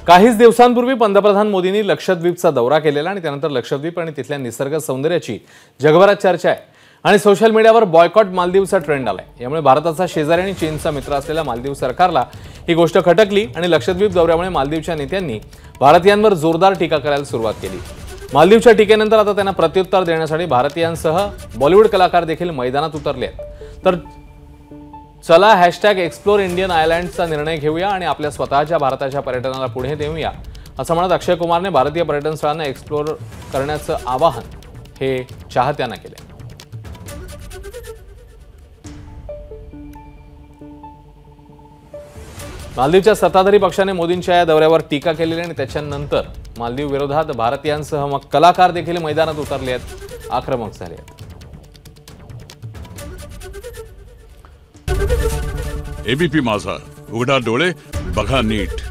काहीच दिवसांपूर्वी पंतप्रधान मोदींनी लक्षद्वीपचा दौरा केलेला आणि त्यानंतर लक्षद्वीप आणि तिथल्या निसर्ग सौंदर्याची जगभरात चर्चा आहे आणि सोशल मीडियावर बॉयकॉट मालदीवचा ट्रेंड आलाय। यामुळे भारताचा शेजारी आणि चीनचा मित्र असलेल्या मालदीव सरकारला ही गोष्ट खटकली आणि लक्षद्वीप दौऱ्यामुळे मालदीवच्या नेत्यांनी भारतीयांवर जोरदार टीका करायला सुरुवात केली। मालदीवच्या टीकेनंतर आता त्यांना प्रत्युत्तर देण्यासाठी भारतीयांसह बॉलिवूड कलाकार देखील मैदानात उतरले आहेत। तर चला #एक्सप्लोर इंडियन आयलँड्सचा निर्णय घेऊया आणि आपल्या स्वतःच्या भारताच्या पर्यटनाला पुढे नेऊया असं म्हणत अक्षय कुमारने भारतीय पर्यटन स्थळांना एक्सप्लोर करण्याचं आवाहन हे चाहत्यांना केले। मालदीवच्या सत्ताधारी पक्षाने मोदींच्या या दौऱ्यावर टीका केलेली आणि त्याच्यानंतर मालदीव विरोधात भारतीयांसह मग कलाकार देखील मैदानात उतरले आहेत, आक्रमक झाले आहेत। एबीपी माझा, उघडा डोळे बघा नीट।